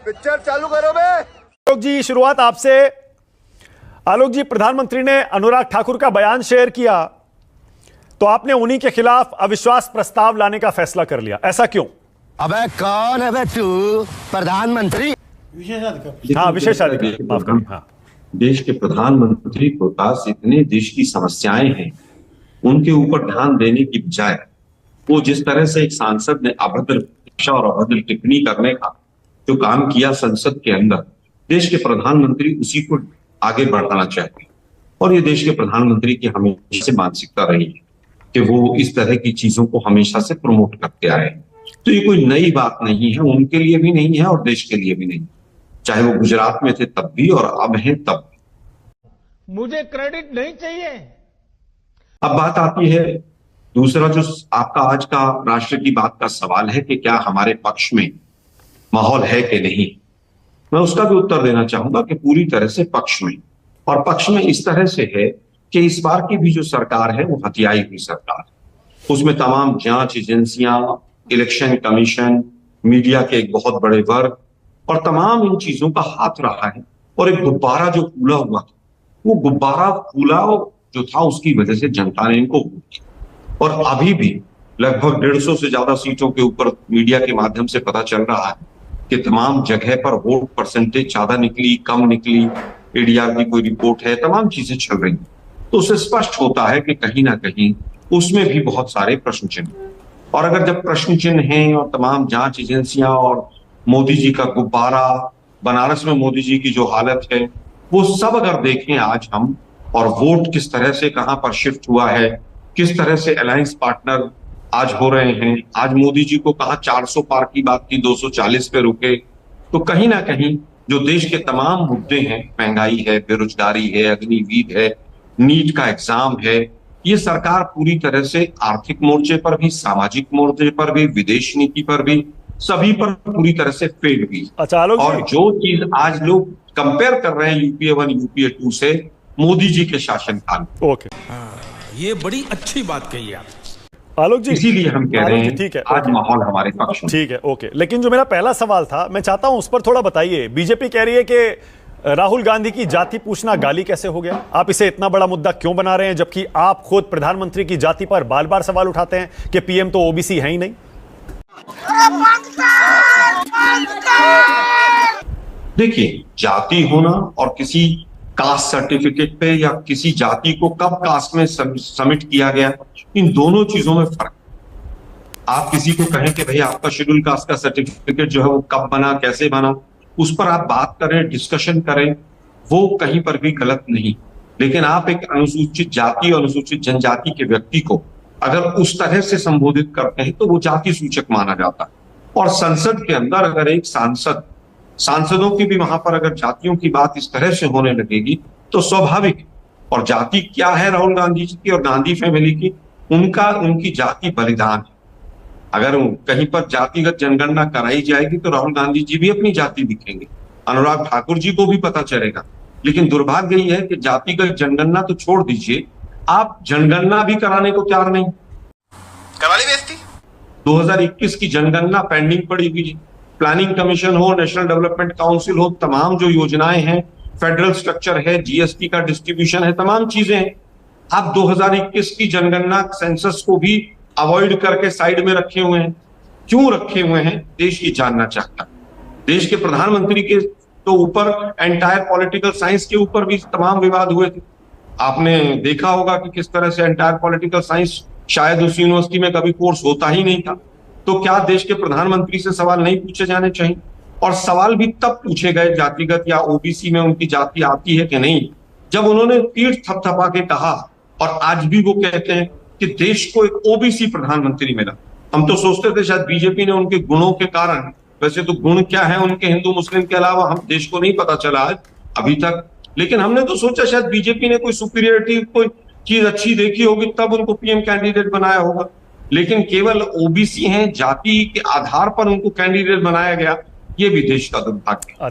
Picture चालू करो बे। आलोक जी, शुरुआत आपसे। आलोक जी, प्रधानमंत्री ने अनुराग ठाकुर का बयान शेयर किया तो आपने उन्हीं के खिलाफ अविश्वास प्रस्ताव लाने का फैसला कर लिया, ऐसा क्यों? अबे कौन है बे तू? प्रधानमंत्री? हाँ, विशेषाधिकार, माफ करिए। हाँ, देश के प्रधानमंत्री के पास इतने देश की समस्याएं हैं, उनके ऊपर ध्यान देने की बजाय वो जिस तरह से एक सांसद ने अभद्र भाषा और अभद्र टिप्पणी करने का जो काम किया संसद के अंदर, देश के प्रधानमंत्री उसी को आगे बढ़ाना चाहते हैं। और ये देश के प्रधानमंत्री की हमेशा से मानसिकता रही है कि वो इस तरह की चीजों को हमेशा से प्रमोट करते आए हैं। तो ये कोई नई बात नहीं है, उनके लिए भी नहीं है और देश के लिए भी नहीं, चाहे वो गुजरात में थे तब भी और अब हैं तब भी। मुझे क्रेडिट नहीं चाहिए। अब बात आती है दूसरा जो आपका आज का राष्ट्र की बात का सवाल है कि क्या हमारे पक्ष में माहौल है कि नहीं। मैं उसका भी उत्तर देना चाहूंगा कि पूरी तरह से पक्ष में, और पक्ष में इस तरह से है कि इस बार की भी जो सरकार है वो हथियाई हुई सरकार, उसमें तमाम जांच एजेंसियां, इलेक्शन कमीशन, मीडिया के एक बहुत बड़े वर्ग और तमाम इन चीजों का हाथ रहा है। और एक गुब्बारा जो फूला हुआ था, वो गुब्बारा फूला जो था उसकी वजह से जनता ने इनको वोट किया। और अभी भी लगभग 150 से ज्यादा सीटों के ऊपर मीडिया के माध्यम से पता चल रहा है कि तमाम जगह पर वोट परसेंटेज ज्यादा निकली, कम निकली, एडीआर की कोई रिपोर्ट है, तमाम चीजें चल रही हैं। तो उससे स्पष्ट होता है कि कहीं ना कहीं उसमें भी बहुत सारे प्रश्न चिन्ह। और अगर जब प्रश्न चिन्ह हैं और तमाम जांच एजेंसियां और मोदी जी का गुब्बारा, बनारस में मोदी जी की जो हालत है, वो सब अगर देखें आज हम, और वोट किस तरह से कहां पर शिफ्ट हुआ है, किस तरह से अलायंस पार्टनर आज हो रहे हैं, आज मोदी जी को कहा 400 पार की बात की 240 पे रुके, तो कहीं ना कहीं जो देश के तमाम मुद्दे हैं, महंगाई है, बेरोजगारी है, अग्निवीर है, नीट का एग्जाम है, ये सरकार पूरी तरह से आर्थिक मोर्चे पर भी, सामाजिक मोर्चे पर भी, विदेश नीति पर भी, सभी पर पूरी तरह से फेल हुई। अच्छा आलोक जी, और जो चीज आज लोग कंपेयर कर रहे हैं यूपीए 1 यूपीए 2 से, मोदी जी के शासनकाल। ओके, ये बड़ी अच्छी बात कही आप। आलोक जी, इसीलिए हम कह रहे हैं ठीक है, आज माहौल हमारे पक्ष में। ठीक है, ओके। लेकिन जो मेरा पहला सवाल था, मैं चाहता हूं उस पर थोड़ा बताइए। बीजेपी कह रही है कि राहुल गांधी की जाति पूछना गाली कैसे हो गया? आप इसे इतना बड़ा मुद्दा क्यों बना रहे हैं, जबकि आप खुद प्रधानमंत्री की जाति पर बार बार सवाल उठाते हैं कि पीएम तो ओबीसी है ही नहीं। देखिए, जाति होना और किसी कास्ट सर्टिफिकेट पे या किसी जाति को कब कास्ट में सबमिट किया गया, इन दोनों चीजों में फर्क। आप किसी को कहें कि भाई आपका शेड्यूल कास्ट का सर्टिफिकेट जो है वो कब बना, कैसे बना, उस पर आप बात करें, डिस्कशन करें, वो कहीं पर भी गलत नहीं। लेकिन आप एक अनुसूचित जाति और अनुसूचित जनजाति के व्यक्ति को अगर उस तरह से संबोधित करते हैं तो वो जाति सूचक माना जाता है। और संसद के अंदर अगर एक सांसदों की भी वहां पर अगर जातियों की बात इस तरह से होने लगेगी तो स्वाभाविक। और जाति क्या है राहुल गांधी जी की और गांधी फैमिली की? उनकी जाति बलिदान है। अगर कहीं पर जातिगत जनगणना कराई जाएगी तो राहुल गांधी जी भी अपनी जाति दिखेंगे, अनुराग ठाकुर जी को भी पता चलेगा। लेकिन दुर्भाग्य यही है कि जातिगत जनगणना तो छोड़ दीजिए, आप जनगणना भी कराने को तैयार नहीं। करवा ली बेइज्जती। 2021 की जनगणना पेंडिंग पड़ी हुई है। प्लानिंग कमीशन हो, नेशनल डेवलपमेंट काउंसिल हो, तमाम जो योजनाएं हैं, फेडरल स्ट्रक्चर है, जीएसटी का डिस्ट्रीब्यूशन है, तमाम चीजें हैं। आप 2021 की जनगणना सेंसस को भी अवॉइड करके साइड में रखे हुए हैं। क्यों रखे हुए हैं, देश ये जानना चाहता है। देश के प्रधानमंत्री के तो ऊपर एंटायर पॉलिटिकल साइंस के ऊपर भी तमाम विवाद हुए थे। आपने देखा होगा कि किस तरह से एंटायर पॉलिटिकल साइंस शायद उस यूनिवर्सिटी में कभी कोर्स होता ही नहीं था। तो क्या देश के प्रधानमंत्री से सवाल नहीं पूछे जाने चाहिए? और सवाल भी तब पूछे गए जातिगत या ओबीसी में उनकी जाति आती है कि नहीं, जब उन्होंने पीठ थपथपा के कहा, और आज भी वो कहते हैं कि देश को एक ओबीसी प्रधानमंत्री मिला। हम तो सोचते थे शायद बीजेपी ने उनके गुणों के कारण, वैसे तो गुण क्या है उनके हिंदू मुस्लिम के अलावा हम देश को नहीं पता चला आज अभी तक, लेकिन हमने तो सोचा शायद बीजेपी ने कोई सुपीरियरिटी, कोई चीज अच्छी देखी होगी तब उनको पीएम कैंडिडेट बनाया होगा। लेकिन केवल ओबीसी हैं, जाति के आधार पर उनको कैंडिडेट बनाया गया, ये भी देश का दुर्भाग्य है।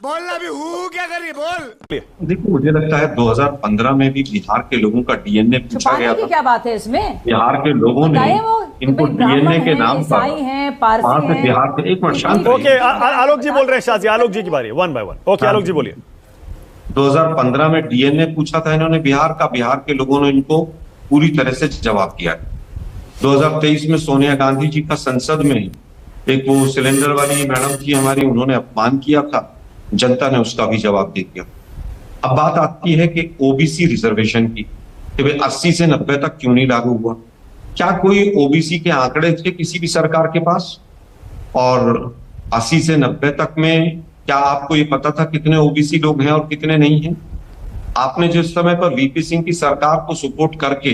बोलना भी हूँ क्या करिए बोल। देखिए, मुझे लगता है 2015 में भी बिहार के लोगों का डीएनए पूछा छुपाने गया की था। क्या बात है इसमें? बिहार के लोगों ने बताइए वो इनको भाई ब्राह्मण डीएनए के हैं, नाम पर ईसाई हैं, पारसी वहां से हैं। बिहार के एक मिनट शांत रहिए। ओके, आलोक जी बोल रहे हैं, शाजी आलोक जी की बारी, वन बाय वन। ओके आलोक जी बोलिए। 2015 में डीएनए पूछा था इन्होंने बिहार का, बिहार के लोगों ने इनको पूरी तरह से जवाब दिया। 2023 में सोनिया गांधी जी का संसद में एक वो सिलेंडर वाली मैडम थी हमारी, उन्होंने अपमान किया था, जनता ने उसका भी जवाब दे दिया। अब बात आती है कि ओबीसी रिजर्वेशन की, कि भाई 80 से 90 तक क्यों नहीं लागू हुआ? क्या कोई ओबीसी के आंकड़े थे किसी भी सरकार के पास? और 80 से 90 तक में क्या आपको ये पता था कितने ओबीसी लोग हैं और कितने नहीं हैं? आपने जिस समय पर वीपी सिंह की सरकार को सपोर्ट करके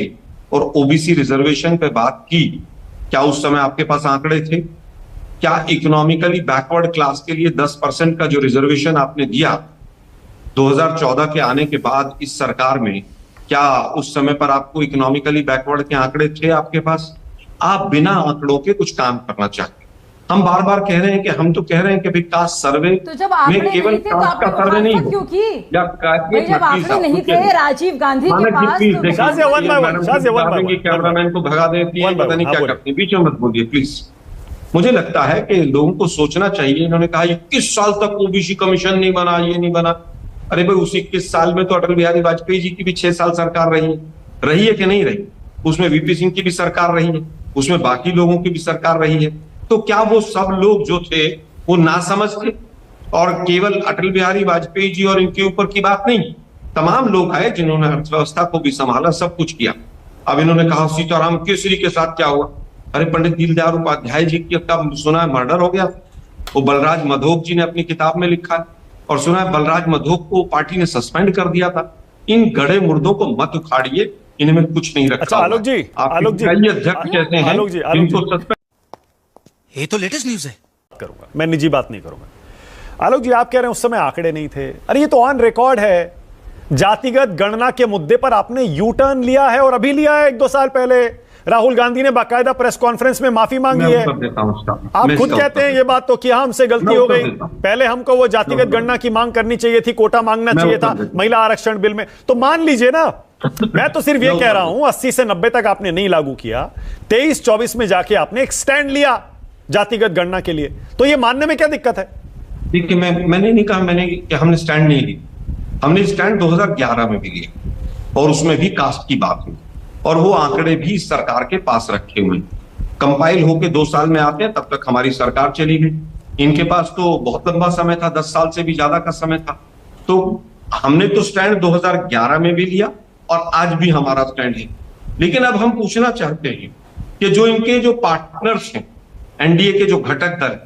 और ओबीसी रिजर्वेशन पे बात की, क्या उस समय आपके पास आंकड़े थे? क्या इकोनॉमिकली बैकवर्ड क्लास के लिए 10% का जो रिजर्वेशन आपने दिया 2014 के आने के बाद इस सरकार में, क्या उस समय पर आपको इकोनॉमिकली बैकवर्ड के आंकड़े थे आपके पास? आप बिना आंकड़ों के कुछ काम करना चाहते हैं। हम बार बार कह रहे हैं कि हम तो कह रहे हैं कि भाई कास्ट सर्वे तो जब आंकड़े में केवल नहीं थे तो कास्ट का आपने सर्वे नहीं मुखालफत क्यों की? या भाई जब आंकड़े नहीं थे राजीव गांधी के पास तो Shazia, one by one, Shazia, one by one। Cameraman को भगा देती है, One by पता नहीं one, क्या हाँ, करती है, बीच में मत बोलिए प्लीज। मुझे लगता है कि लोगों को सोचना चाहिए। इन्होंने कहा 21 साल तक ओबीसी कमीशन नहीं बना, ये नहीं बना। अरे भाई उस 21 साल में तो अटल बिहारी वाजपेयी जी की भी 6 साल सरकार रही है कि नहीं रही? उसमें वीपी सिंह की भी सरकार रही है, उसमें बाकी लोगों की भी सरकार रही है। तो क्या वो सब लोग जो थे वो नासमझ थे और केवल अटल बिहारी वाजपेयी जी और इनके ऊपर की बात नहीं? तमाम लोग आए जिन्होंने अर्थव्यवस्था को भी संभाला, सब कुछ किया। अब इन्होंने कहा सीताराम केसरी के साथ क्या हुआ? अरे पंडित दीनदयाल उपाध्याय जी की कब सुना है मर्डर हो गया? वो बलराज मधोक जी ने अपनी किताब में लिखा है, और सुना है बलराज मधोक को पार्टी ने सस्पेंड कर दिया था। इन गड़े मुर्दों को मत उखाड़िए, इनमें कुछ नहीं रखा। अच्छा आलोक जी, आलोक जी, अध्यक्ष कहते हैं आलोक जी, इनको सस्पेंड। ये तो लेटेस्ट न्यूज है। करूंगा मैं, निजी बात नहीं करूंगा। आलोक जी, आप कह रहे हैं उस समय आंकड़े नहीं थे। अरे ये तो ऑन रिकॉर्ड है, जातिगत गणना के मुद्दे पर आपने यू टर्न लिया है, और अभी लिया है 1-2 साल पहले। राहुल गांधी ने बाकायदा प्रेस कॉन्फ्रेंस में माफी मांगी है। आप खुद कहते हैं ये बात तो कि हाँ हमसे गलती हो गई, पहले हमको वो जातिगत गणना की मांग करनी चाहिए थी, कोटा मांगना चाहिए था महिला आरक्षण बिल में, तो मान लीजिए ना। मैं तो सिर्फ ये कह रहा हूं 80 से 90 तक आपने नहीं लागू किया, 23-24 में जाके आपने एक स्टैंड लिया जातिगत गणना के लिए, तो ये मानने में क्या दिक्कत है? देखिए, मैंने नहीं कहा कि हमने स्टैंड नहीं लिया। हमने स्टैंड 2011 में भी लिया और उसमें भी कास्ट की बात हुई, और वो आंकड़े भी इस सरकार के पास रखे हुए कंपाइल होके 2 साल में आते हैं, तब तक हमारी सरकार चली गई। इनके पास तो बहुत लंबा समय था, 10 साल से भी ज्यादा का समय था। तो हमने तो स्टैंड 2011 में भी लिया और आज भी हमारा स्टैंड है। लेकिन अब हम पूछना चाहते हैं कि जो इनके जो पार्टनर्स हैं, एनडीए के जो घटक दल,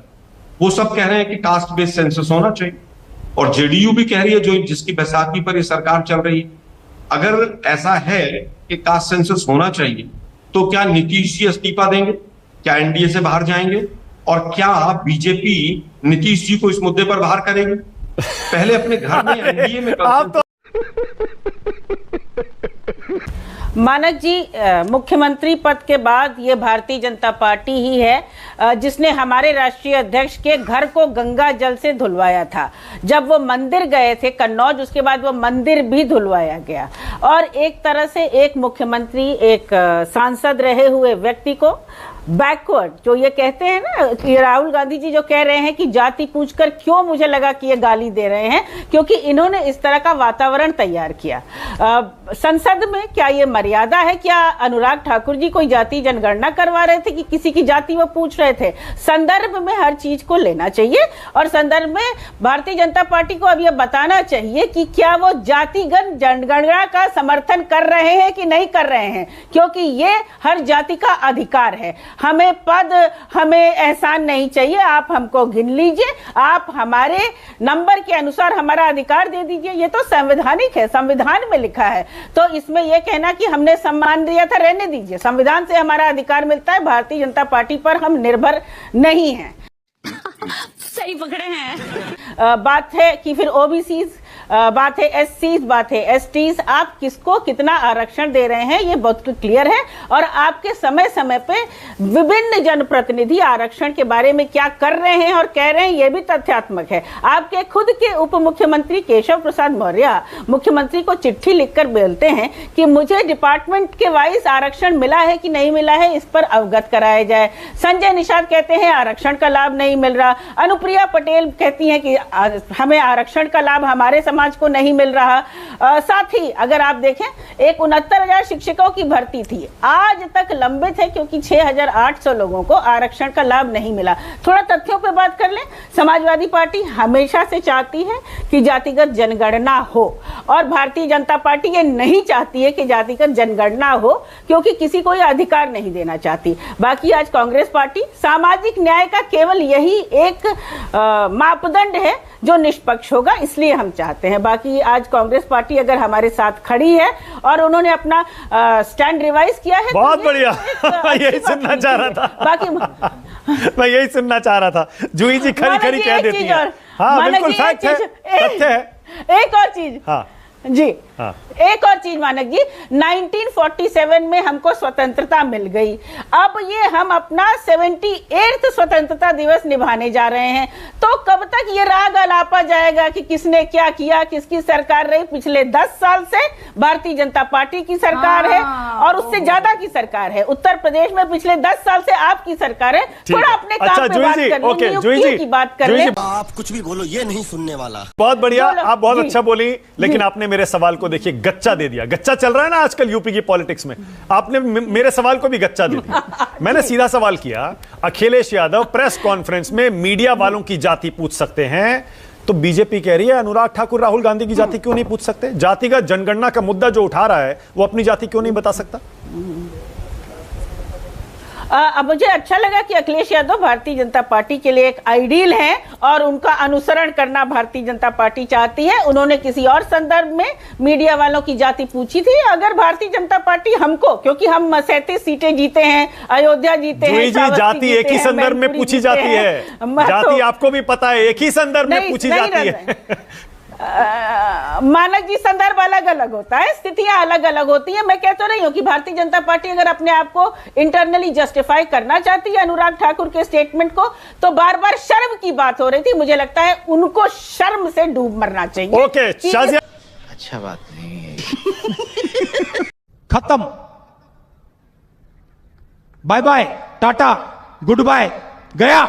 वो सब कह रहे हैं कि कास्ट बेस्ड सेंसस होना चाहिए, और जेडीयू भी कह रही है, जो जिसकी बैसाखी पर ये सरकार चल रही है। अगर ऐसा है कि कास्ट सेंसस होना चाहिए, तो क्या नीतीश जी इस्तीफा देंगे? क्या एनडीए से बाहर जाएंगे? और क्या बीजेपी नीतीश जी को इस मुद्दे पर बाहर करेगी? पहले अपने घर में एनडीए में आप तो मानक जी, मुख्यमंत्री पद के बाद ये भारतीय जनता पार्टी ही है जिसने हमारे राष्ट्रीय अध्यक्ष के घर को गंगा जल से धुलवाया था। जब वो मंदिर गए थे कन्नौज, उसके बाद वो मंदिर भी धुलवाया गया। और एक तरह से एक मुख्यमंत्री, एक सांसद रहे हुए व्यक्ति को बैकवर्ड, जो ये कहते हैं ना कि राहुल गांधी जी जो कह रहे हैं कि जाति पूछकर क्यों, मुझे लगा कि ये गाली दे रहे हैं, क्योंकि इन्होंने इस तरह का वातावरण तैयार किया। संसद में क्या ये मर्यादा है? क्या अनुराग ठाकुर जी कोई जाति जनगणना करवा रहे थे कि किसी की जाति वो पूछ रहे थे? संदर्भ में हर चीज को लेना चाहिए, और संदर्भ में भारतीय जनता पार्टी को अब यह बताना चाहिए कि क्या वो जातिगत जनगणना का समर्थन कर रहे हैं कि नहीं कर रहे हैं, क्योंकि ये हर जाति का अधिकार है। हमें पद, हमें एहसान नहीं चाहिए, आप हमको गिन लीजिए, आप हमारे नंबर के अनुसार हमारा अधिकार दे दीजिए। ये तो संवैधानिक है, संविधान में लिखा है। तो इसमें यह कहना कि हमने सम्मान दिया था, रहने दीजिए। संविधान से हमारा अधिकार मिलता है, भारतीय जनता पार्टी पर हम निर्भर नहीं हैं। सही पकड़े हैं। बात है कि फिर ओबीसी बात है एससीज, बात है एसटीज, आप किसको कितना आरक्षण दे रहे हैं ये बहुत क्लियर है। और आपके समय समय पे विभिन्न जनप्रतिनिधि आरक्षण के बारे में क्या कर रहे हैं और कह रहे हैं ये भी तथ्यात्मक है। आपके खुद के उप मुख्यमंत्री केशव प्रसाद मौर्य मुख्यमंत्री को चिट्ठी लिखकर बोलते हैं कि मुझे डिपार्टमेंट के वाइज आरक्षण मिला है कि नहीं मिला है इस पर अवगत कराया जाए। संजय निषाद कहते हैं आरक्षण का लाभ नहीं मिल रहा। अनुप्रिया पटेल कहती हैं कि हमें आरक्षण का लाभ हमारे समाज को नहीं मिल रहा। साथ ही अगर आप देखें एक 69,000 शिक्षकों की भर्ती थी, आज तक लंबित है क्योंकि 6,800 लोगों को आरक्षण का लाभ नहीं मिला। थोड़ा तथ्यों पे बात कर लें। समाजवादी पार्टी हमेशा से चाहती है कि जातिगत जनगणना हो और भारतीय जनता पार्टी ये नहीं चाहती है कि जातिगत जनगणना हो क्योंकि किसी को यह अधिकार नहीं देना चाहती। बाकी आज कांग्रेस पार्टी सामाजिक न्याय का केवल यही एक मापदंड है जो निष्पक्ष होगा, इसलिए हम चाहते हैं। बाकी आज कांग्रेस पार्टी अगर हमारे साथ खड़ी है और उन्होंने अपना स्टैंड रिवाइज किया है बहुत बढ़िया यही सुनना चाह रहा था। बाकी मैं यही सुनना चाह रहा था। जूही जी खरी खरी कह देती है। हाँ बिल्कुल फैक्ट है, तथ्य है। एक और चीज हाँ जी हाँ। एक और चीज मानक जी, 1947 में हमको स्वतंत्रता मिल गई। अब ये हम अपना 78वां स्वतंत्रता दिवस निभाने जा रहे हैं, तो कब तक ये राग अलापा जाएगा कि किसने क्या किया, किसकी सरकार रही। पिछले 10 साल से भारतीय जनता पार्टी की सरकार है और उससे ज्यादा की सरकार है। उत्तर प्रदेश में पिछले 10 साल से आपकी सरकार है। थोड़ा अपने काम पे बात कर की बात कर ले। आप कुछ भी बोलो ये नहीं सुनने वाला। बहुत बढ़िया, आप बहुत अच्छा बोली, लेकिन आपने मेरे सवाल को देखिए गच्चा दे दिया। गच्चा चल रहा है ना आजकल यूपी की पॉलिटिक्स में, आपने मेरे सवाल को भी गच्चा दे दिया। मैंने सीधा सवाल किया, अखिलेश यादव प्रेस कॉन्फ्रेंस में मीडिया वालों की जाति पूछ सकते हैं, तो बीजेपी कह रही है अनुराग ठाकुर राहुल गांधी की जाति क्यों नहीं पूछ सकते? जातिगत जनगणना का मुद्दा जो उठा रहा है वो अपनी जाति क्यों नहीं बता सकता? अब मुझे अच्छा लगा कि अखिलेश यादव भारतीय जनता पार्टी के लिए एक आइडियल है और उनका अनुसरण करना भारतीय जनता पार्टी चाहती है। उन्होंने किसी और संदर्भ में मीडिया वालों की जाति पूछी थी। अगर भारतीय जनता पार्टी हमको, क्योंकि हम 37 सीटें जीते हैं, अयोध्या जीते हैं, जाति एक ही संदर्भ में पूछी जाती है। जाति आपको भी पता है एक ही संदर्भ में पूछी जाती है। मानक जी संदर्भ अलग अलग होता है, स्थितियां अलग अलग होती हैं। मैं कह तो रही हूं कि भारतीय जनता पार्टी अगर अपने आप को इंटरनली जस्टिफाई करना चाहती है अनुराग ठाकुर के स्टेटमेंट को, तो बार बार शर्म की बात हो रही थी। मुझे लगता है उनको शर्म से डूब मरना चाहिए। ओके, अच्छा बात नहीं है। खत्म, bye bye, tata, goodbye, गया।